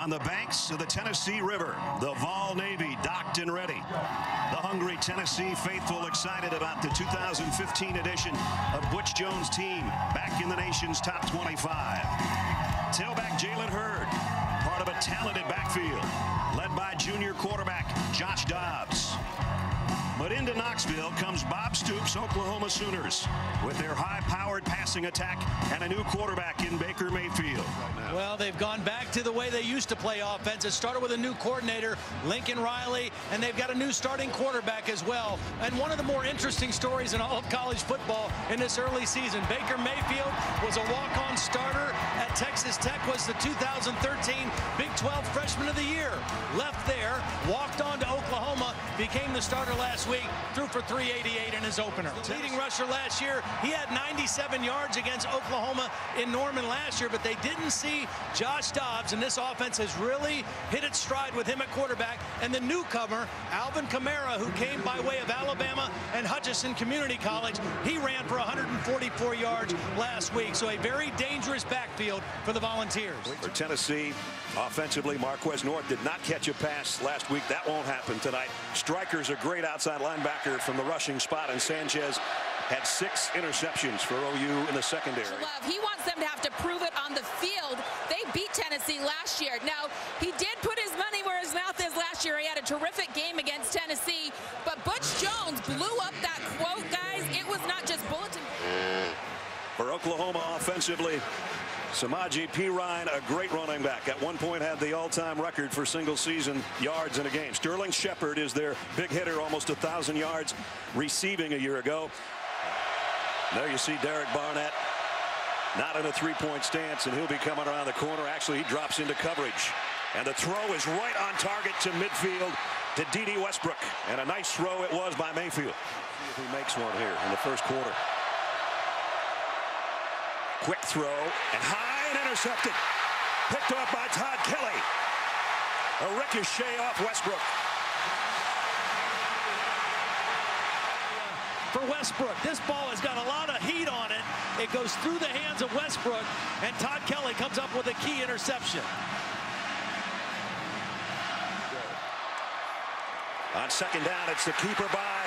On the banks of the Tennessee River, the Vol Navy docked and ready. The hungry Tennessee faithful excited about the 2015 edition of Butch Jones' team back in the nation's top 25. Tailback Jalen Hurd, part of a talented backfield, led by junior quarterback Josh Dobbs. But into Knoxville comes Bob Stoops' Oklahoma Sooners with their high-powered passing attack and a new quarterback in Baker Mayfield. Well, they've gone back to the way they used to play offense. It started with a new coordinator, Lincoln Riley, and they've got a new starting quarterback as well. And one of the more interesting stories in all of college football in this early season, Baker Mayfield was a walk-on starter at Texas Tech, was the 2013 Big 12 Freshman of the Year. Left there, walked on to Oklahoma, became the starter last week, threw for 388 in his opener. Leading rusher last year, he had 97 yards against Oklahoma in Norman last year, but they didn't see Josh Dobbs, and this offense has really hit its stride with him at quarterback. And the newcomer, Alvin Kamara, who came by way of Alabama and Hutchinson Community College, he ran for 144 yards last week. So a very dangerous backfield for the Volunteers. For Tennessee, offensively, Marquez North did not catch a pass last week. That won't happen tonight. Striker's a great outside linebacker from the rushing spot, and Sanchez had 6 interceptions for OU in the secondary. He wants them to have to prove it on the field. They beat Tennessee last year. Now, he did put his money where his mouth is last year. He had a terrific game against Tennessee, but Butch Jones blew up that quote, guys. It was not just bulletin. For Oklahoma offensively, Samaje Perine, a great running back. At one point had the all-time record for single-season yards in a game. Sterling Shepard is their big hitter, almost 1,000 yards receiving a year ago. There you see Derek Barnett, not in a three-point stance, and he'll be coming around the corner. Actually, he drops into coverage. And the throw is right on target to midfield to Dede Westbrook. And a nice throw it was by Mayfield. See if he makes one here in the first quarter. Quick throw, and high and intercepted. Picked off by Todd Kelly. A ricochet off Westbrook. For Westbrook, this ball has got a lot of heat on it. It goes through the hands of Westbrook, and Todd Kelly comes up with a key interception. On second down, it's the keeper by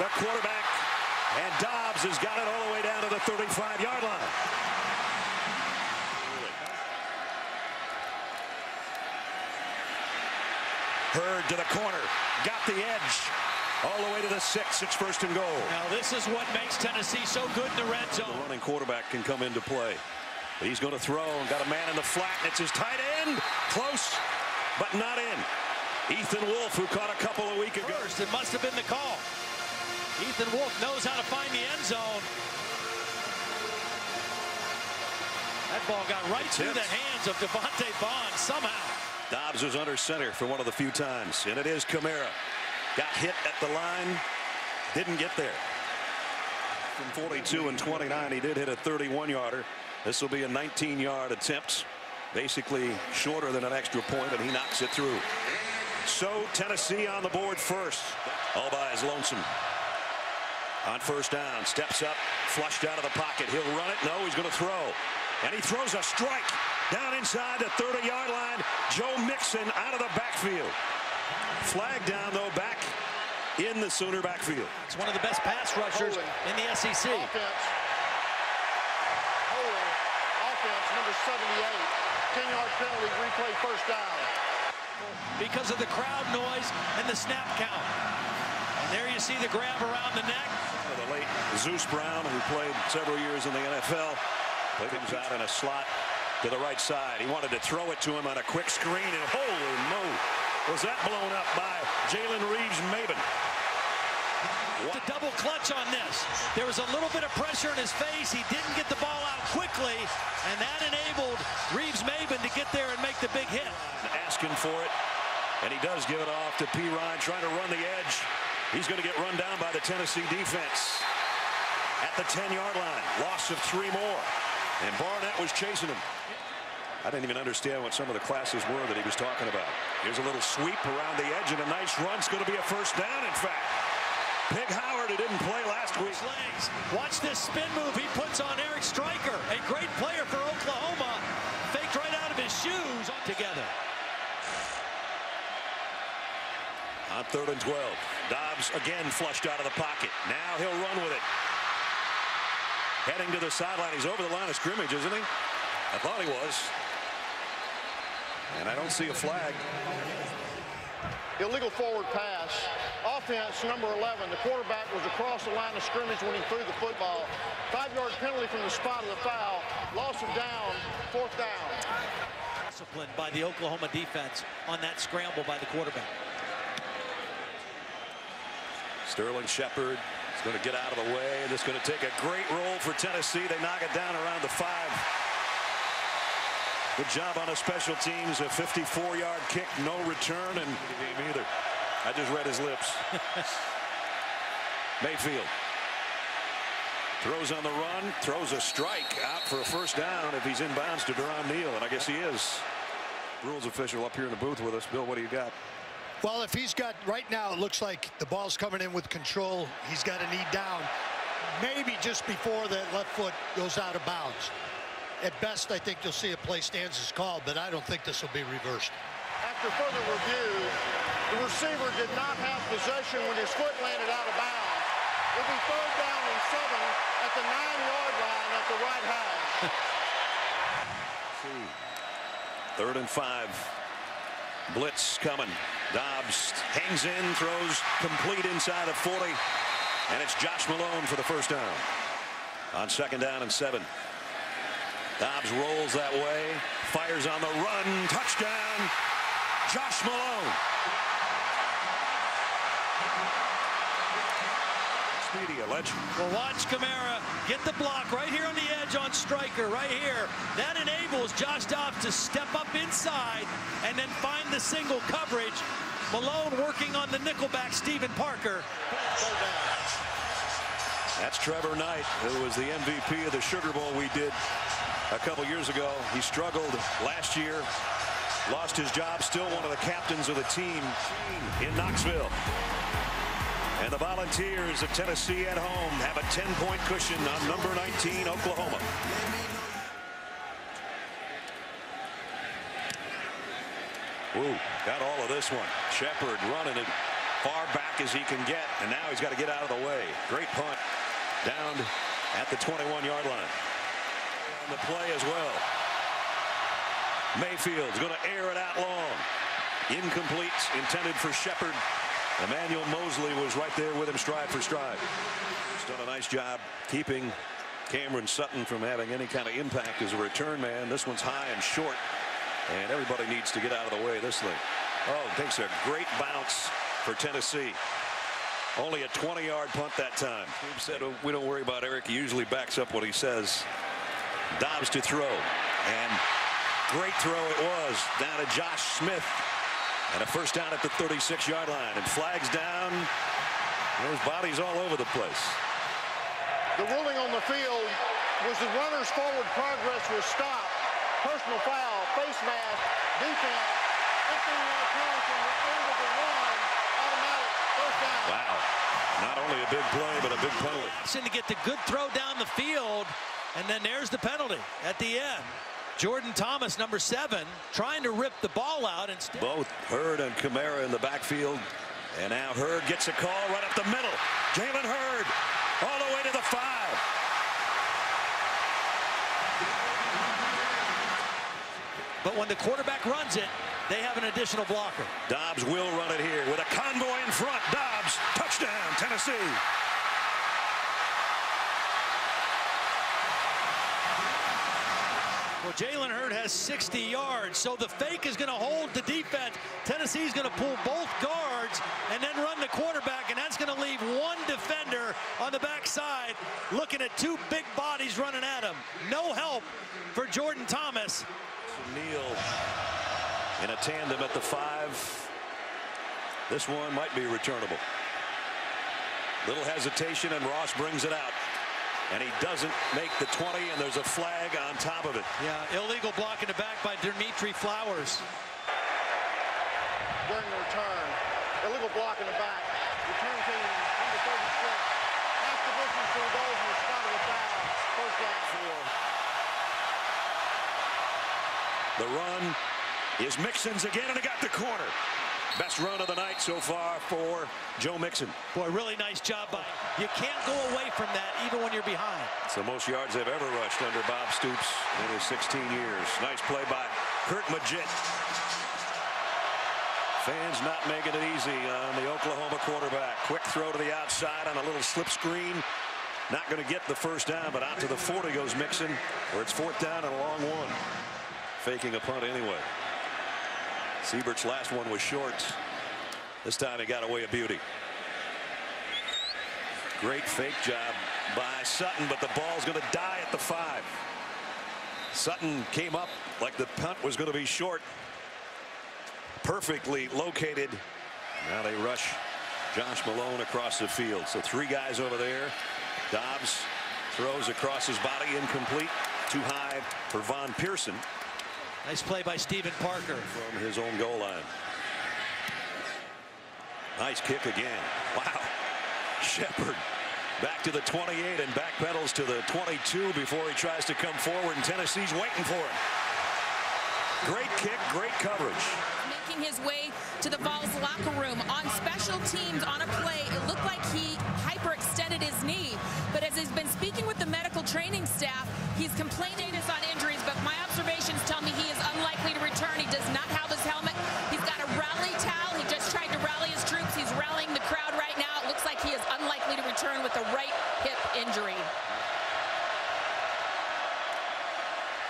the quarterback, and Dobbs has got it all the way down to the 35-yard line. Hurd to the corner, got the edge, all the way to the 6. It's first and goal. Now this is what makes Tennessee so good in the red zone. The running quarterback can come into play. He's going to throw and got a man in the flat, and it's his tight end. Close, but not in. Ethan Wolf, who caught a couple a week ago. First, it must have been the call. Ethan Wolf knows how to find the end zone. That ball got right through the hands of Devante somehow. Dobbs was under center for one of the few times, and it is Kamara. Got hit at the line, didn't get there. From 42 and 29, he did hit a 31-yarder. This will be a 19-yard attempt, basically shorter than an extra point, and he knocks it through. So Tennessee on the board first, all by his lonesome. On first down, steps up, flushed out of the pocket. He'll run it. No, he's going to throw. And he throws a strike down inside the 30-yard line. Joe Mixon out of the backfield. Flag down, though, back in the Sooner backfield. It's one of the best pass rushers in the SEC. Offense, number 78. 10-yard penalty, replay first down. Because of the crowd noise and the snap count. And there you see the grab around the neck. The late Zeus Brown, who played several years in the NFL, comes out in a slot to the right side. He wanted to throw it to him on a quick screen, and holy moly, was that blown up by Jalen Reeves-Maybin. The double clutch on this. There was a little bit of pressure in his face. He didn't get the ball out quickly, and that enabled Reeves-Maybin to get there and make the big hit. Asking for it, and he does give it off to Perine, trying to run the edge. He's going to get run down by the Tennessee defense at the 10-yard line. Loss of 3 more, and Barnett was chasing him. I didn't even understand what some of the classes were that he was talking about. Here's a little sweep around the edge and a nice run. It's going to be a first down, in fact. Big Howard, who didn't play last week. Legs. Watch this spin move he puts on Eric Striker. A great player for Oklahoma. Faked right out of his shoes together. On 3rd and 12. Dobbs again flushed out of the pocket. Now he'll run with it. Heading to the sideline. He's over the line of scrimmage, isn't he? I thought he was. And I don't see a flag. Illegal forward pass. Offense number 11. The quarterback was across the line of scrimmage when he threw the football. 5-yard penalty from the spot of the foul. Loss of down. 4th down. Disciplined by the Oklahoma defense on that scramble by the quarterback. Sterling Shepard is going to get out of the way, and it's going to take a great roll for Tennessee. They knock it down around the 5. Good job on the special teams. A 54-yard kick, no return, and game either. I just read his lips. Mayfield throws on the run, throws a strike out for a 1st down if he's inbounds to Deron Neal, and I guess he is. Rules official up here in the booth with us. Bill, what do you got? Well, if he's got, right now, it looks like the ball's coming in with control. He's got a knee down, maybe just before the left foot goes out of bounds. At best, I think you'll see a play stance is called, but I don't think this will be reversed. After further review, the receiver did not have possession when his foot landed out of bounds. It'll be 3rd down and 7 at the 9-yard line at the right hash. 3rd and 5. Blitz coming. Dobbs hangs in, throws complete inside of 40. And it's Josh Malone for the 1st down. On 2nd down and 7. Dobbs rolls that way. Fires on the run. Touchdown. Josh Malone. Speedy, a legend. Well, watch Kamara get the block right here on the edge on striker right here. That enables Josh Dobbs to step up inside and then find the single coverage. Malone working on the nickelback Stephen Parker. That's Trevor Knight, who was the MVP of the Sugar Bowl we did a couple years ago. He struggled last year, lost his job, still one of the captains of the team in Knoxville. And the Volunteers of Tennessee at home have a 10-point cushion on number 19, Oklahoma. Ooh, got all of this one. Shepard running it far back as he can get, and now he's got to get out of the way. Great punt down at the 21-yard line. On the play as well. Mayfield's going to air it out long. Incomplete, intended for Shepard. Emmanuel Mosley was right there with him stride for stride. He's done a nice job keeping Cameron Sutton from having any kind of impact as a return man. This one's high and short, and everybody needs to get out of the way of this thing. Oh, takes a great bounce for Tennessee. Only a 20-yard punt that time. He said, oh, we don't worry about Eric. He usually backs up what he says. Dobbs to throw, and great throw it was down to Josh Smith. And a 1st down at the 36-yard line, and flags down. There's bodies all over the place. The ruling on the field was the runner's forward progress was stopped. Personal foul, face mask, defense, 15-yard penalty from the end of the run, automatic 1st down. Wow. Not only a big play, but a big penalty. To get the good throw down the field, and then there's the penalty at the end. Jordan Thomas, number 7, trying to rip the ball out. Both Hurd and Kamara in the backfield. And now Hurd gets a call right up the middle. Jalen Hurd all the way to the 5. But when the quarterback runs it, they have an additional blocker. Dobbs will run it here with a convoy in front. Dobbs, touchdown, Tennessee. Well, Jalen Hurd has 60 yards, so the fake is going to hold the defense. Tennessee's going to pull both guards and then run the quarterback, and that's going to leave one defender on the backside looking at 2 big bodies running at him. No help for Jordan Thomas. Neal in a tandem at the 5. This one might be returnable. Little hesitation, and Ross brings it out. And he doesn't make the 20, and there's a flag on top of it. Yeah, illegal block in the back by Dimitri Flowers. During the return, illegal block in the back. Return team, number 36. Half the distance to the goals in the spot of the foul. 1st down. The run is Mixon's again, and he got the corner. Best run of the night so far for Joe Mixon. Boy, really nice job by him. You can't go away from that even when you're behind. It's the most yards they've ever rushed under Bob Stoops in his 16 years. Nice play by Kurt Magid. Fans not making it easy on the Oklahoma quarterback. Quick throw to the outside on a little slip screen. Not going to get the first down, but out to the 40 goes Mixon, where it's 4th down and a long one. Faking a punt anyway. Siebert's last one was short. This time he got away a beauty. Great fake job by Sutton, but the ball's going to die at the 5. Sutton came up like the punt was going to be short. Perfectly located. Now they rush Josh Malone across the field. So 3 guys over there. Dobbs throws across his body, incomplete. Too high for Von Pearson. Nice play by Stephen Parker. From his own goal line. Nice kick again. Wow. Shepard back to the 28 and backpedals to the 22 before he tries to come forward, and Tennessee's waiting for him. Great kick, great coverage. Making his way to the Vols locker room on special teams on a play. It looked like he hyperextended his knee, but as he's been speaking with the medical training staff, he's complaining on injuries, but my observations tell me he is unlikely to return. He does not have his helmet. He's got a rally towel. He just tried to rally his troops. He's rallying the crowd right now. It looks like he is unlikely to return with a right hip injury.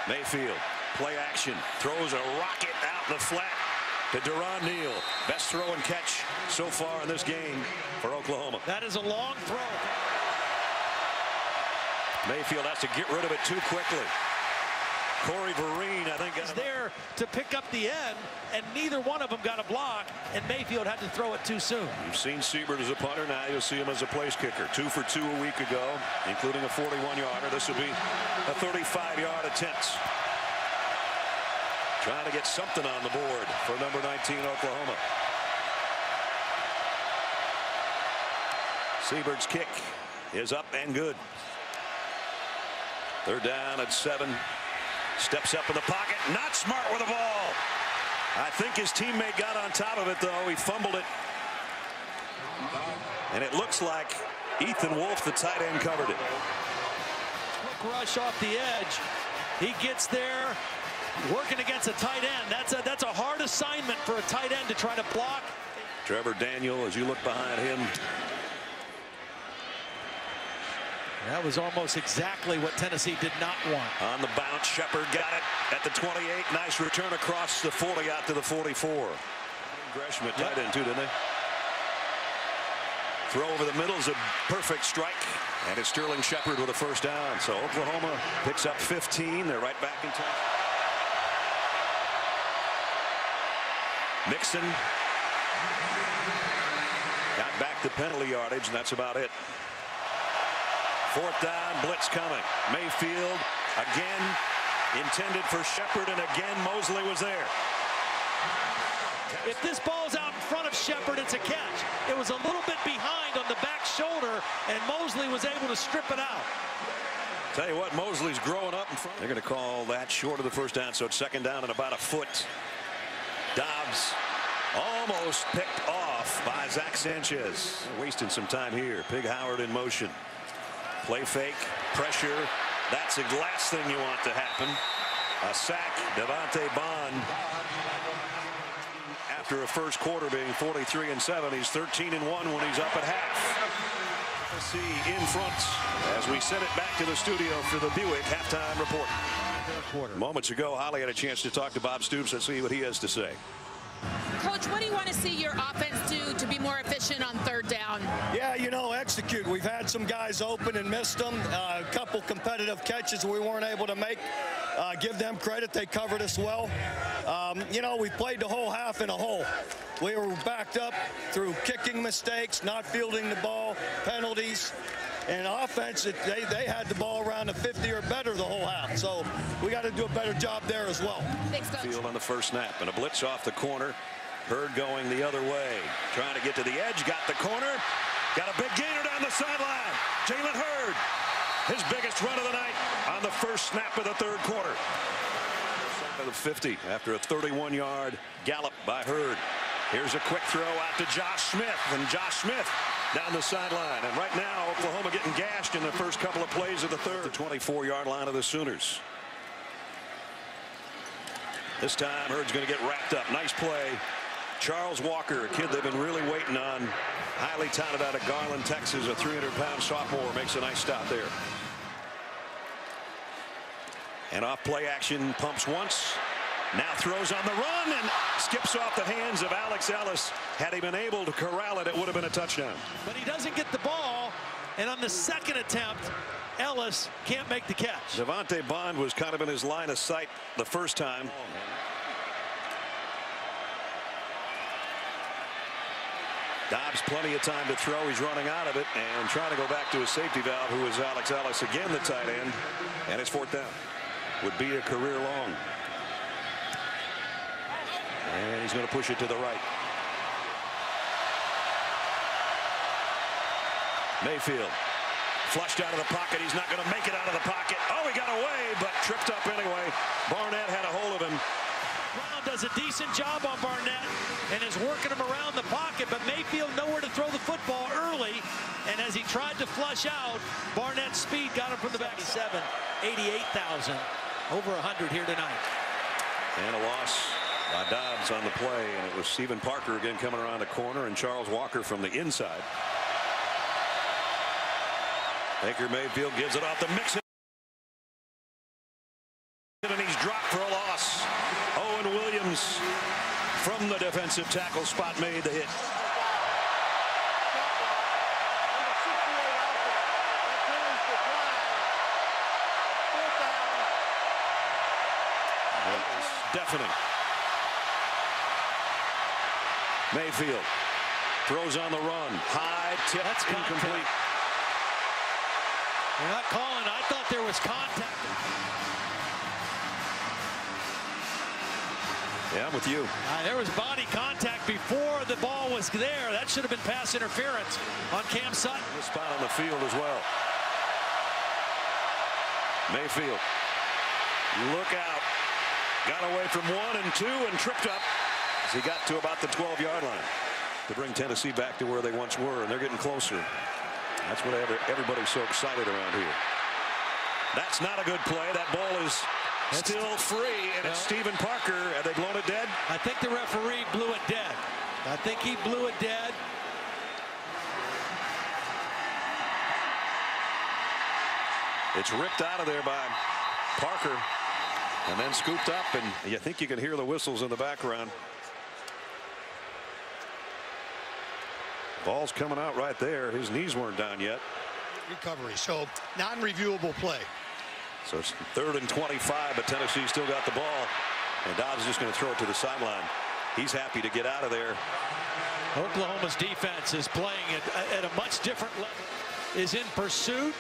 Mayfield, play action, throws a rocket out in the flat to Deron Neal. Best throw and catch so far in this game for Oklahoma. That is a long throw. Mayfield has to get rid of it too quickly. Perine, I think, is there to pick up the end, and neither one of them got a block, and Mayfield had to throw it too soon. You've seen Siebert as a punter. Now you'll see him as a place kicker. 2 for 2 a week ago, including a 41-yarder. This will be a 35-yard attempt. Trying to get something on the board for number 19 Oklahoma. Siebert's kick is up and good. 3rd down at 7. Steps up in the pocket. Not smart with the ball. I think his teammate got on top of it, though. He fumbled it. And it looks like Ethan Wolf, the tight end, covered it. Quick rush off the edge. He gets there, working against a tight end. That's a hard assignment for a tight end to try to block. Trevor Daniel, as you look behind him. That was almost exactly what Tennessee did not want. On the bounce, Shepard got it at the 28. Nice return across the 40 out to the 44. Gresham at tight end too, didn't they? Throw over the middle is a perfect strike. And it's Sterling Shepard with a 1st down. So Oklahoma picks up 15. They're right back in time. Mixon got back the penalty yardage, and that's about it. 4th down, blitz coming. Mayfield again intended for Shepard, and again Mosley was there. If this ball's out in front of Shepard, it's a catch. It was a little bit behind on the back shoulder, and Mosley was able to strip it out. Tell you what, Mosley's growing up in front. They're going to call that short of the 1st down, so it's 2nd down and about a foot. Dobbs almost picked off by Zack Sanchez. Wasting some time here. Pig Howard in motion. Play fake, pressure. That's the last thing you want to happen. A sack, Devante Bond. After a 1st quarter being 43-7, he's 13-1 when he's up at half. Let's see in front as we send it back to the studio for the Buick halftime report. Moments ago, Holly had a chance to talk to Bob Stoops. Let's see what he has to say. Coach, what do you want to see your offense do to be more efficient on 3rd down? Yeah, you know, execute. We've had some guys open and missed them. A couple competitive catches we weren't able to make. Give them credit. They covered us well. You know, we played the whole half in a hole. We were backed up through kicking mistakes, not fielding the ball, penalties. And offense, they had the ball around the 50 or better the whole half. So we got to do a better job there as well. Thanks, Coach. Field on the 1st snap, and a blitz off the corner. Hurd going the other way, trying to get to the edge, got the corner, got a big gainer down the sideline. Jalen Hurd, his biggest run of the night on the 1st snap of the 3rd quarter. Of the 50 after a 31-yard gallop by Hurd. Here's a quick throw out to Josh Smith, and Josh Smith down the sideline. And right now, Oklahoma getting gashed in the first couple of plays of the third. The 24-yard line of the Sooners. This time, Hurd's going to get wrapped up. Nice play. Charles Walker, a kid they've been really waiting on. Highly touted out of Garland, Texas. A 300-pound sophomore makes a nice stop there. And off play action, pumps once. Now throws on the run and skips off the hands of Alex Ellis. Had he been able to corral it, it would have been a touchdown. But he doesn't get the ball, and on the second attempt, Ellis can't make the catch. Devante Bond was kind of in his line of sight the first time. Dobbs plenty of time to throw. He's running out of it and trying to go back to his safety valve, who is Alex Ellis, again the tight end, and it's fourth down. Would be a career long. And he's going to push it to the right. Mayfield flushed out of the pocket. He's not going to make it out of the pocket. Oh, he got away, but tripped up anyway. Barnett had a hold of him. Brown does a decent job on Barnett and is working him around the pocket, but Mayfield nowhere to throw the football early. And as he tried to flush out, Barnett's speed got him from the back. 88,000, over 100 here tonight. And a loss by Dobbs on the play, and it was Stephen Parker again coming around the corner, and Charles Walker from the inside. Baker Mayfield gives it off to Mixon, and he's dropped for a loss. Owen Williams from the defensive tackle spot made the hit. Deafening. Mayfield throws on the run. High tip. That's incomplete. They're not calling. I thought there was contact. Yeah, I'm with you. There was body contact before the ball was there. That should have been pass interference on Cam Sutton. The spot on the field as well. Mayfield. Look out. Got away from 1 and 2 and tripped up as he got to about the 12-yard line to bring Tennessee back to where they once were, and they're getting closer. That's what everybody's so excited around here. That's not a good play. That ball is still free, and it's Stephen Parker. Have they blown it dead? I think the referee blew it dead. I think he blew it dead. It's ripped out of there by Parker and then scooped up, and you think you can hear the whistles in the background. Ball's coming out right there. His knees weren't down yet. Recovery, so non-reviewable play. So it's 3rd and 25, but Tennessee still got the ball, and Dobbs is just going to throw it to the sideline. He's happy to get out of there. Oklahoma's defense is playing at a much different level. Is in pursuit.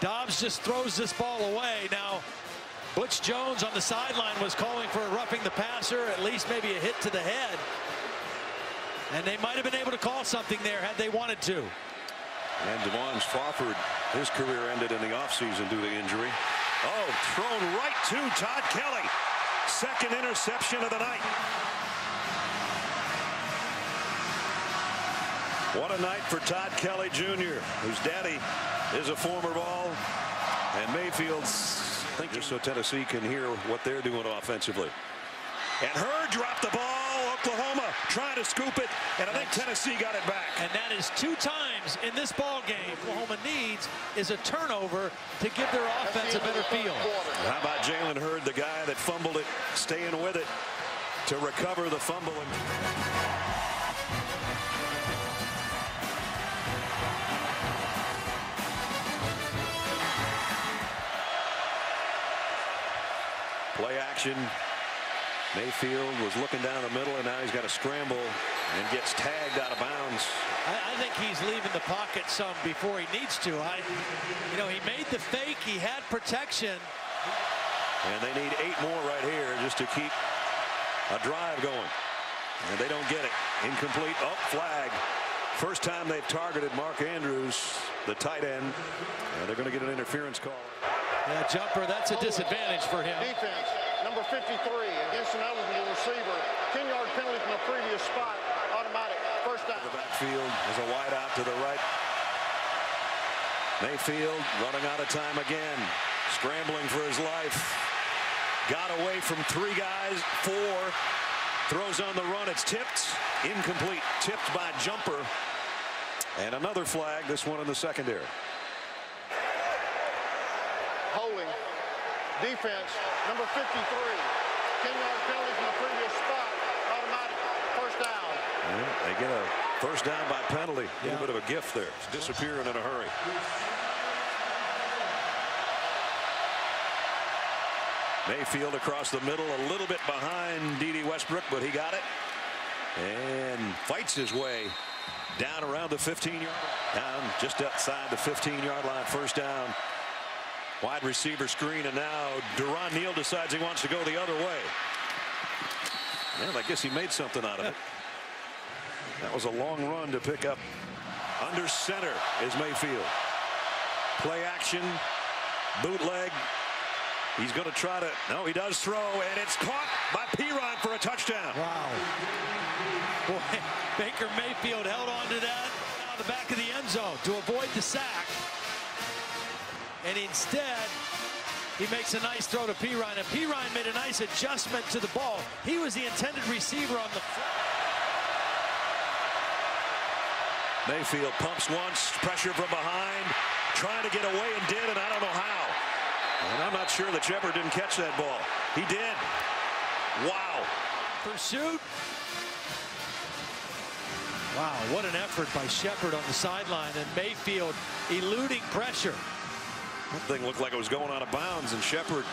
Dobbs just throws this ball away. Now, Butch Jones on the sideline was calling for a roughing the passer, at least maybe a hit to the head. And they might have been able to call something there had they wanted to. And Devon Swafford, his career ended in the offseason due to injury. Oh, thrown right to Todd Kelly. Second interception of the night. What a night for Todd Kelly Jr., whose daddy is a former ball. And Mayfield's thinking so Tennessee can hear what they're doing offensively. And Hurd dropped the ball. Oklahoma trying to scoop it, and I think Tennessee got it back. And that is 2 times in this ball game. Oklahoma needs is a turnover to give their offense a better feel. How about Jalen Hurd, the guy that fumbled it, staying with it to recover the fumble. Play action. Mayfield was looking down the middle, and now he's got to scramble and gets tagged out of bounds. I think he's leaving the pocket some before he needs to. You know, he made the fake. He had protection. And they need 8 more right here just to keep a drive going. And they don't get it. Incomplete. Oh, flag. First time they've targeted Mark Andrews, the tight end. And they're going to get an interference call. Yeah, jumper, that's a disadvantage for him. Defense, number 53, against an eligible receiver. 10-yard penalty from the previous spot. backfield as a wide out to the right. Mayfield running out of time again, scrambling for his life. Got away from 3 guys, 4. Throws on the run. It's tipped. Incomplete. Tipped by Jumper. And another flag, this one in the secondary. Holding. Defense, number 53. 10-yard penalty from the previous spot. Automatic first down. Yeah, they get a first down by penalty. A little bit of a gift there. It's disappearing in a hurry. Mayfield across the middle, a little bit behind Dede Westbrook, but he got it. And fights his way down around the 15-yard line. Down just outside the 15-yard line. First down. Wide receiver screen, and now Deron Neal decides he wants to go the other way. Well, I guess he made something out of it. That was a long run to pick up. Under center is Mayfield. Play action. Bootleg. He's going to try to. No, he does throw, and it's caught by Perine for a touchdown. Wow. Boy, Baker Mayfield held on to that out the back of the end zone to avoid the sack. And instead, he makes a nice throw to Perine. And Perine made a nice adjustment to the ball. He was the intended receiver on the front. Mayfield pumps once, pressure from behind, trying to get away and did, and I don't know how. And I'm not sure that Shepard didn't catch that ball. He did. Wow. Pursuit. Wow, what an effort by Shepard on the sideline, and Mayfield eluding pressure. That thing looked like it was going out of bounds, and Shepard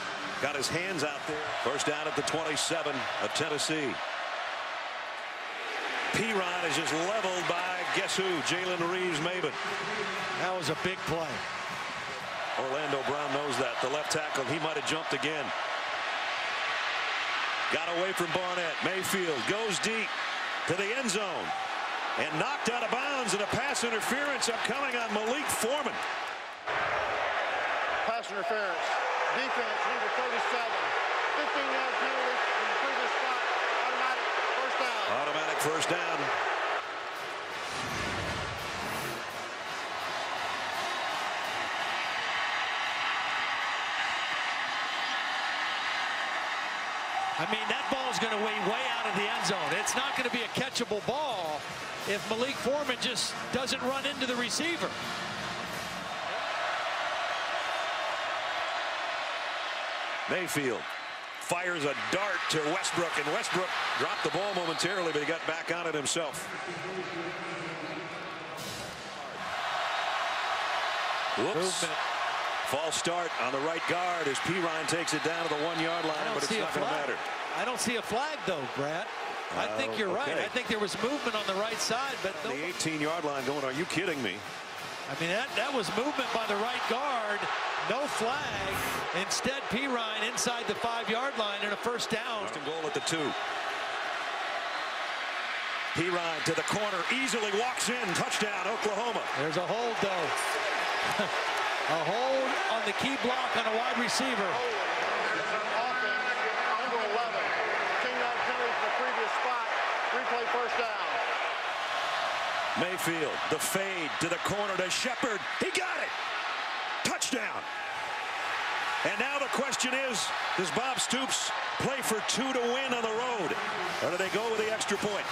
got his hands out there. First down at the 27 of Tennessee. Perine is just leveled by, guess who? Jalen Reeves-Maybin. That was a big play. Orlando Brown knows that. The left tackle, he might have jumped again. Got away from Barnett. Mayfield goes deep to the end zone and knocked out of bounds, and a pass interference upcoming on Malik Foreman. Pass interference. Defense, number 37. 15-yard penalty from the previous spot. Automatic first down. Automatic first down. I mean, that ball is going to way out of the end zone. It's not going to be a catchable ball if Malik Foreman just doesn't run into the receiver. Mayfield fires a dart to Westbrook, and Westbrook dropped the ball momentarily, but he got back on it himself. Whoops. Movement. False start on the right guard as Perine takes it down to the 1-yard line, but it's not going to matter. I don't see a flag, though, Brad. I think you're right. I think there was movement on the right side, but the 18-yard line going, are you kidding me? I mean, that was movement by the right guard. No flag. Instead, Perine inside the 5-yard line and a first down. First and goal at the 2. Perine to the corner, easily walks in. Touchdown, Oklahoma. There's a hold, though. A hold on the key block on a wide receiver. Offense, number 11. 10-yard penalty from the previous spot. Replay first down. Mayfield, the fade to the corner to Shepard. He got it. Touchdown. And now the question is, does Bob Stoops play for 2 to win on the road? Or do they go with the extra point?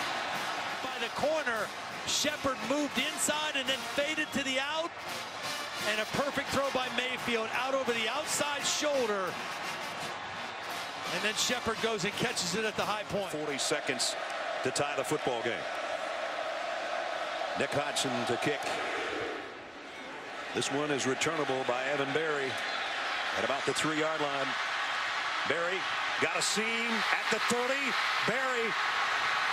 By the corner, Shepard moved inside and then faded to the out. And a perfect throw by Mayfield out over the outside shoulder. And then Shepard goes and catches it at the high point. 40 seconds to tie the football game. Nick Hodgson to kick. This one is returnable by Evan Berry at about the 3-yard line. Berry got a seam at the 30. Berry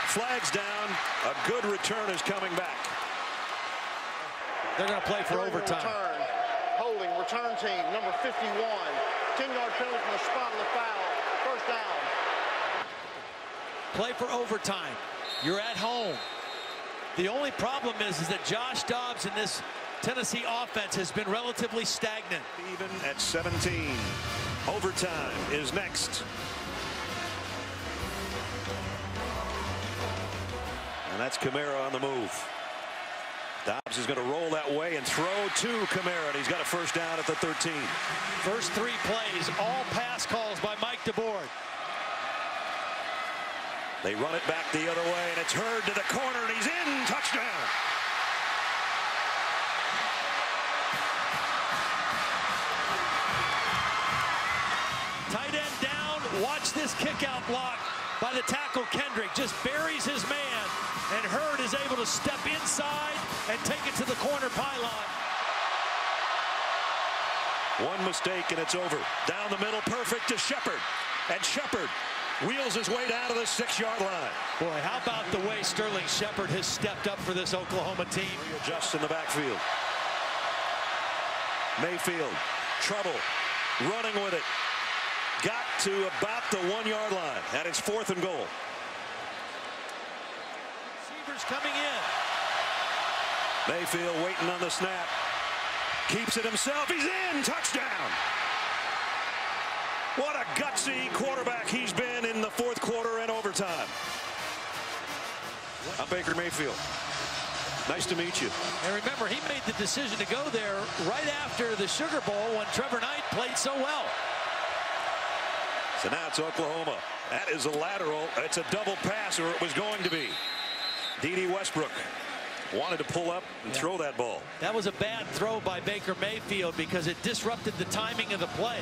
flags down. A good return is coming back. They're going to play for overtime. Return. Holding return team number 51. 10-yard penalty from the spot of the foul. First down. Play for overtime. You're at home. The only problem is that Josh Dobbs in this Tennessee offense has been relatively stagnant. Even at 17. Overtime is next. And that's Kamara on the move. Dobbs is going to roll that way and throw to Kamara, and he's got a first down at the 13. First 3 plays, all pass calls by Mike DeBoer. They run it back the other way, and it's Hurd to the corner, and he's in. Touchdown. Tight end down. Watch this kick out block by the tackle. Kendrick just buries his man, and Hurd is able to step inside and take it to the corner pylon. One mistake, and it's over. Down the middle, perfect to Shepard. And Shepard wheels his way down to the 6-yard line. Boy, how about the way Sterling Shepard has stepped up for this Oklahoma team. Readjusts in the backfield. Mayfield, trouble, running with it. Got to about the 1-yard line, and it's 4th and goal. Receivers coming in. Mayfield waiting on the snap. Keeps it himself. He's in. Touchdown. What a gutsy quarterback he's been in the 4th quarter and overtime. I'm Baker Mayfield. Nice to meet you. And remember, he made the decision to go there right after the Sugar Bowl when Trevor Knight played so well. So now it's Oklahoma. That is a lateral. It's a double pass, or it was going to be. Dede Westbrook wanted to pull up and throw that ball. That was a bad throw by Baker Mayfield because it disrupted the timing of the play.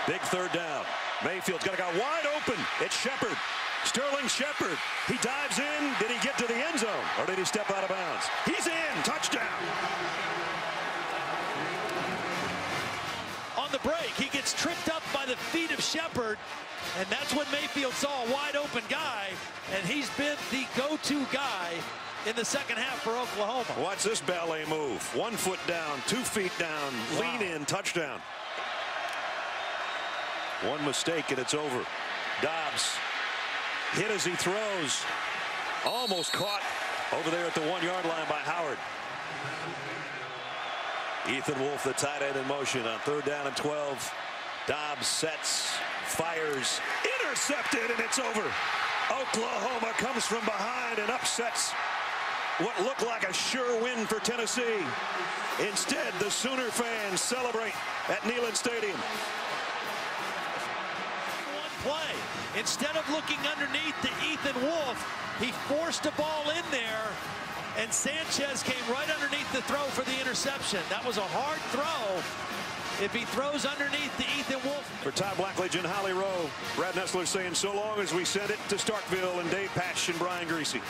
Big 3rd down. Mayfield's got a guy wide open. It's Shepard. Sterling Shepard. He dives in. Did he get to the end zone, or did he step out of bounds? He's in. Touchdown. On the break, he gets tripped up by the feet of Shepard, and that's when Mayfield saw a wide open guy, and he's been the go-to guy in the second half for Oklahoma. Watch this ballet move. 1 foot down, 2 feet down, lean in, touchdown. One mistake and it's over. Dobbs hit as he throws. Almost caught over there at the 1-yard line by Howard. Ethan Wolf, the tight end, in motion on 3rd down and 12. Dobbs sets, fires, intercepted, and it's over. Oklahoma comes from behind and upsets what looked like a sure win for Tennessee. Instead, the Sooner fans celebrate at Neyland Stadium. One play. Instead of looking underneath to Ethan Wolf, he forced a ball in there, and Sanchez came right underneath the throw for the interception. That was a hard throw. If he throws underneath to Ethan Wolf. For Todd Blackledge and Holly Rowe, Brad Nessler saying so long as we send it to Starkville and Dave Patch and Brian Greasy.